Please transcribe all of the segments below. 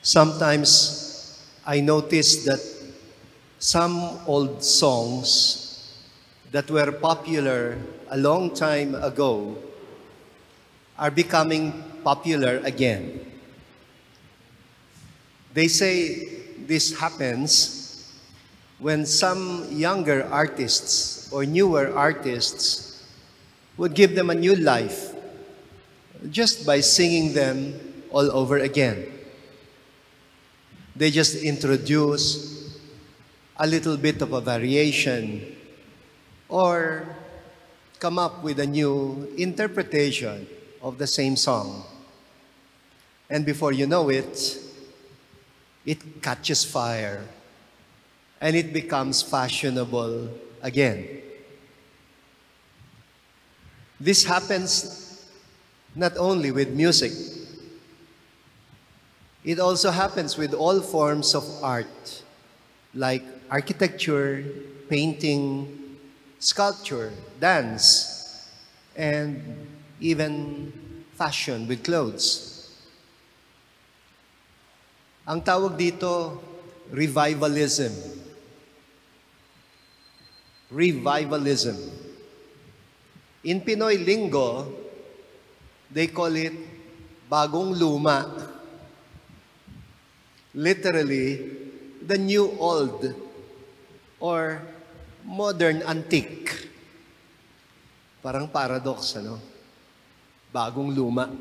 Sometimes I notice that some old songs that were popular a long time ago are becoming popular again. They say this happens when some younger artists or newer artists would give them a new life just by singing them all over again. They just introduce a little bit of a variation or come up with a new interpretation of the same song. And before you know it, it catches fire and it becomes fashionable again. This happens not only with music, it also happens with all forms of art, like architecture, painting, sculpture, dance, and even fashion with clothes. Ang tawag dito, revivalism. Revivalism. In Pinoy lingo, they call it bagong luma. Literally, the new old or modern antique. Parang paradox, ano? Bagong luma.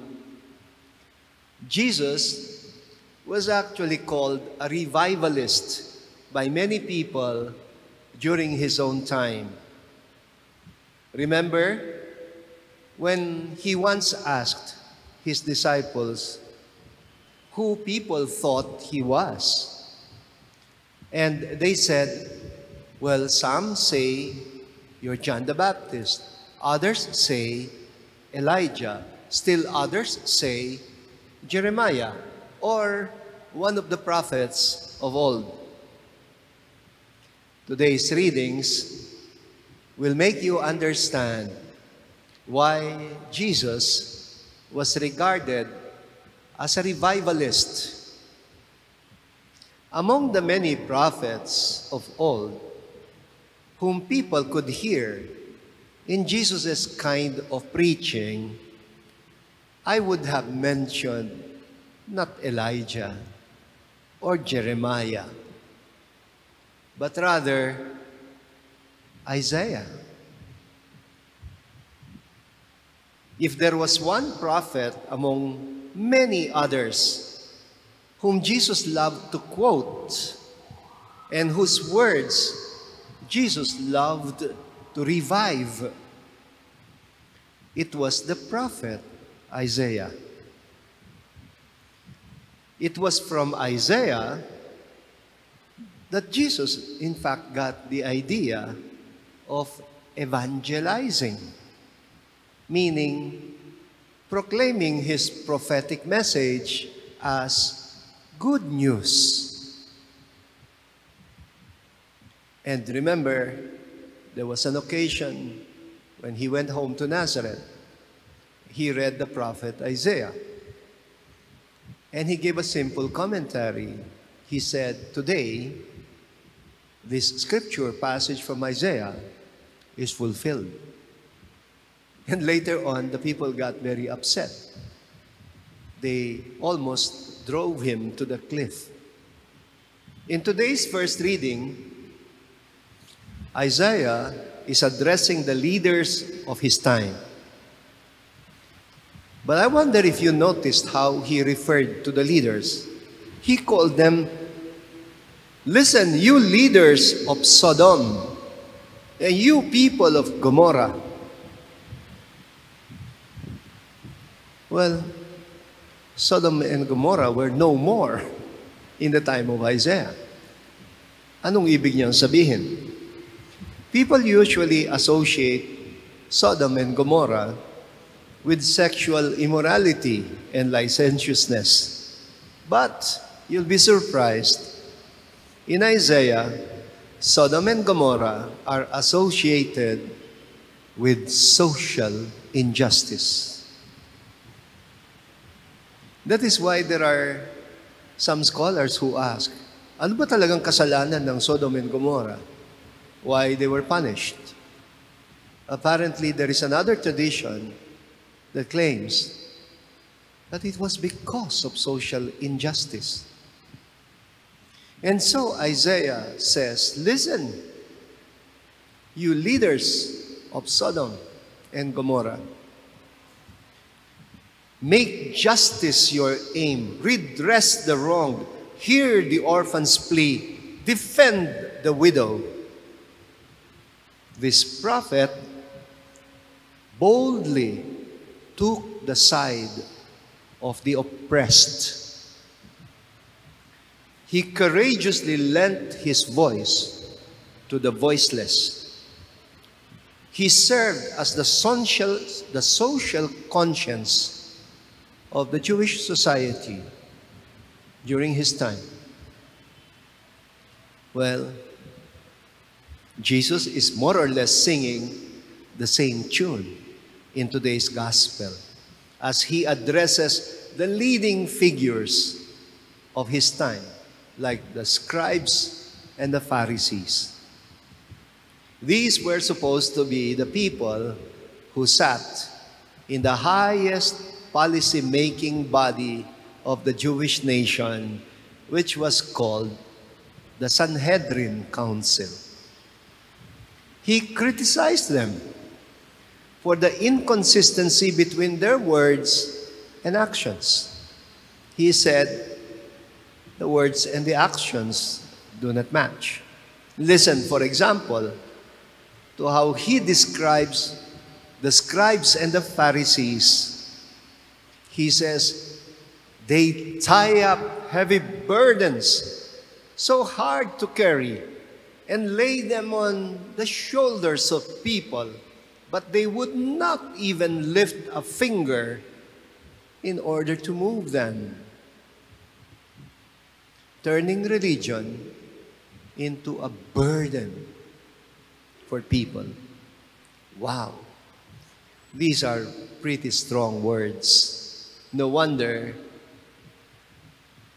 Jesus was actually called a revivalist by many people during his own time. Remember when he once asked his disciples who people thought he was. And they said, well, some say you're John the Baptist. Others say Elijah. Still others say Jeremiah or one of the prophets of old. Today's readings will make you understand why Jesus was regarded as a revivalist. Among the many prophets of old whom people could hear in Jesus' kind of preaching, I would have mentioned not Elijah or Jeremiah, but rather Isaiah. If there was one prophet among many others whom Jesus loved to quote and whose words Jesus loved to revive, it was the prophet Isaiah. It was from Isaiah that Jesus, in fact, got the idea of evangelizing, meaning proclaiming his prophetic message as good news. And remember, there was an occasion when he went home to Nazareth. He read the prophet Isaiah. And he gave a simple commentary. He said, today, this scripture passage from Isaiah is fulfilled. And later on, the people got very upset. They almost drove him to the cliff. In today's first reading, Isaiah is addressing the leaders of his time. But I wonder if you noticed how he referred to the leaders. He called them, listen, you leaders of Sodom, and you people of Gomorrah. Well, Sodom and Gomorrah were no more in the time of Isaiah. Anong ibig niyang sabihin? People usually associate Sodom and Gomorrah with sexual immorality and licentiousness. But you'll be surprised. In Isaiah, Sodom and Gomorrah are associated with social injustice. That is why there are some scholars who ask, ano ba talagang kasalanan ng Sodom and Gomorrah? Why they were punished? Apparently, there is another tradition that claims that it was because of social injustice. And so Isaiah says, listen, you leaders of Sodom and Gomorrah, make justice your aim, redress the wrong, hear the orphan's plea, defend the widow. This prophet boldly took the side of the oppressed. He courageously lent his voice to the voiceless. He served as the social conscience of the Jewish society during his time. Well, Jesus is more or less singing the same tune in today's gospel as he addresses the leading figures of his time, like the scribes and the Pharisees. These were supposed to be the people who sat in the highest policy-making body of the Jewish nation, which was called the Sanhedrin Council. He criticized them for the inconsistency between their words and actions. He said, the words and the actions do not match. Listen, for example, to how he describes the scribes and the Pharisees. He says, they tie up heavy burdens so hard to carry and lay them on the shoulders of people, but they would not even lift a finger in order to move them, turning religion into a burden for people. Wow. These are pretty strong words. No wonder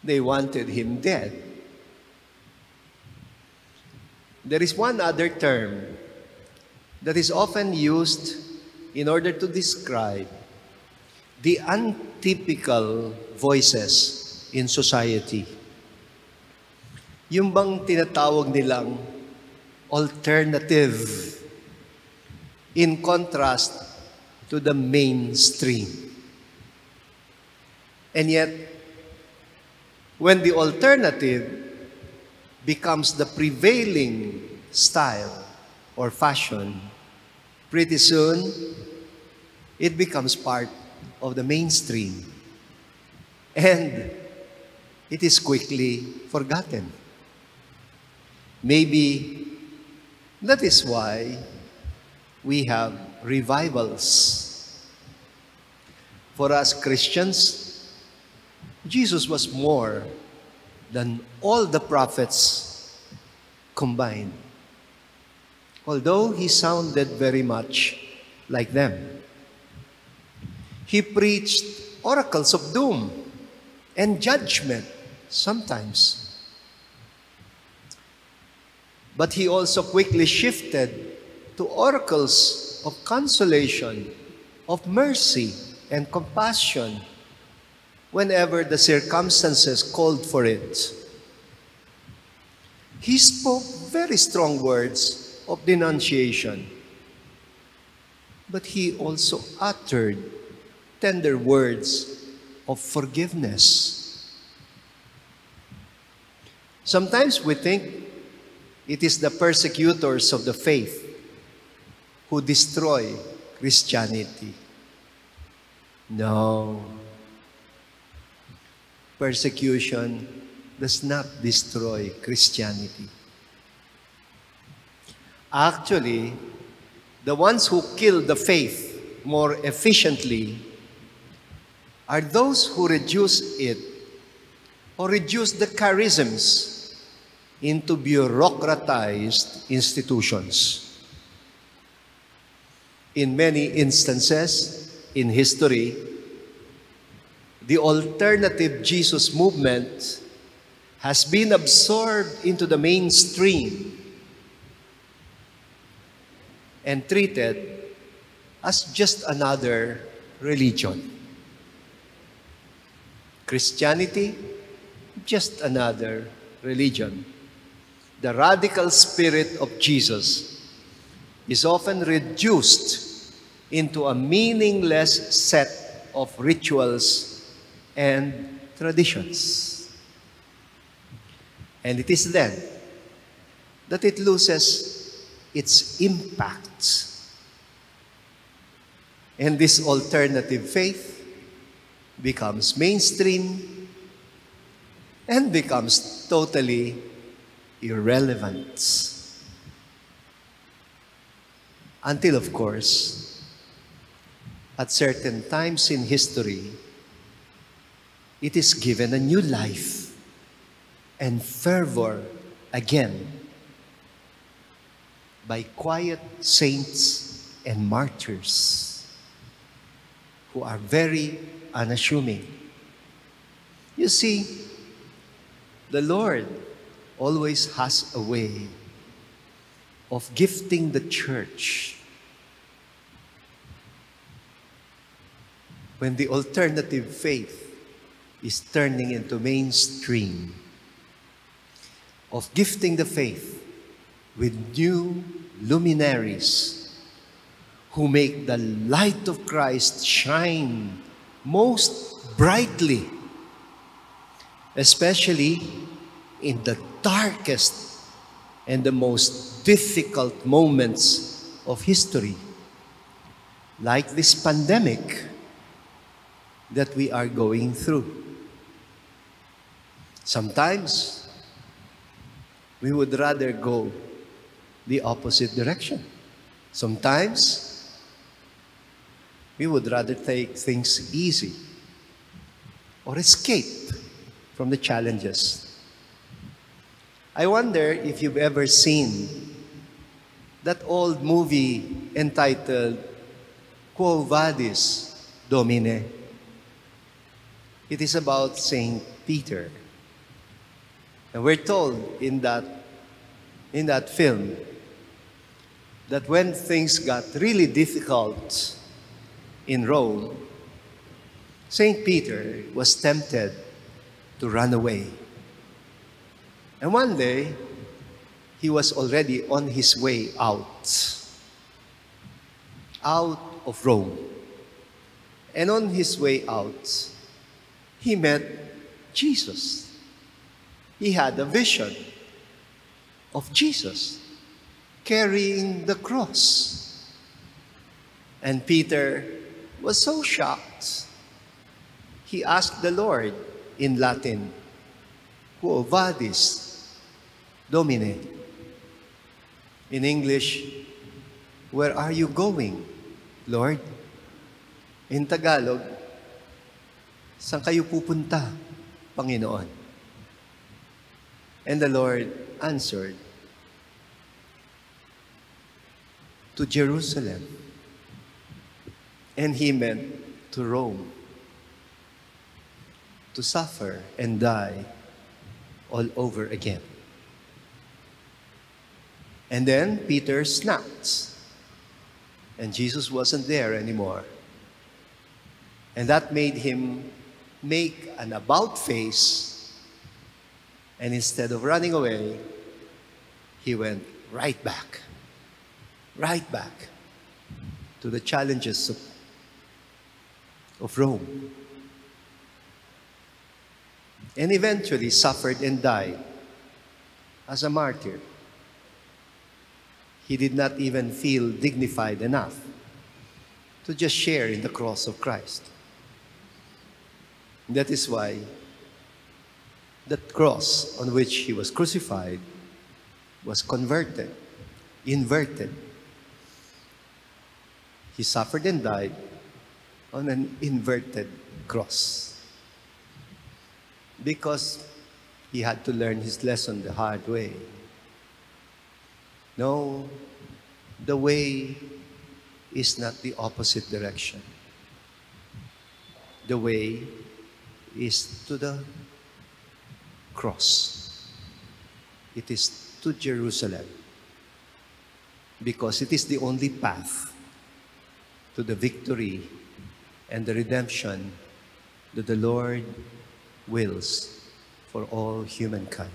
they wanted him dead. There is one other term that is often used in order to describe the untypical voices in society. Yung bang tinatawag nilang alternative in contrast to the mainstream. And yet, when the alternative becomes the prevailing style or fashion, pretty soon, it becomes part of the mainstream. And it is quickly forgotten. Maybe that is why we have revivals. For us Christians, Jesus was more than all the prophets combined, although he sounded very much like them. He preached oracles of doom and judgment sometimes. But he also quickly shifted to oracles of consolation, of mercy and compassion whenever the circumstances called for it. He spoke very strong words of denunciation, but he also uttered tender words of forgiveness. Sometimes we think it is the persecutors of the faith who destroy Christianity. No. Persecution does not destroy Christianity. Actually, the ones who kill the faith more efficiently are those who reduce it or reduce the charisms into bureaucratized institutions. In many instances in history, the alternative Jesus movement has been absorbed into the mainstream and treated as just another religion. Christianity, just another religion. The radical spirit of Jesus is often reduced into a meaningless set of rituals and traditions. And it is then that it loses its impact. And this alternative faith becomes mainstream and becomes totally irrelevant. Until, of course, at certain times in history, it is given a new life and fervor again by quiet saints and martyrs who are very unassuming. You see, the Lord always has a way of gifting the church when the alternative faith is turning into mainstream, of gifting the faith with new luminaries who make the light of Christ shine most brightly, especially in the darkest and the most difficult moments of history, like this pandemic that we are going through. Sometimes we would rather go the opposite direction. Sometimes we would rather take things easy or escape from the challenges. I wonder if you've ever seen that old movie entitled Quo Vadis, Domine. It is about Saint Peter. And we're told in that film that when things got really difficult in Rome, Saint Peter was tempted to run away. And one day, he was already on his way out of Rome. And on his way out, he met Jesus. He had a vision of Jesus carrying the cross. And Peter was so shocked. He asked the Lord in Latin, Quo vadis, Domine? In English, where are you going, Lord? In Tagalog, saan kayo pupunta, Panginoon? And the Lord answered, to Jerusalem. And he meant to Rome, to suffer and die all over again. And then Peter snapped, and Jesus wasn't there anymore. And that made him make an about face, and instead of running away, he went right back to the challenges of Rome. And eventually suffered and died as a martyr. He did not even feel dignified enough to just share in the cross of Christ. That is why that cross on which he was crucified was inverted. He suffered and died on an inverted cross because he had to learn his lesson the hard way. No, the way is not the opposite direction. The way is to the cross. It is to Jerusalem, because it is the only path to the victory and the redemption that the Lord wills for all humankind.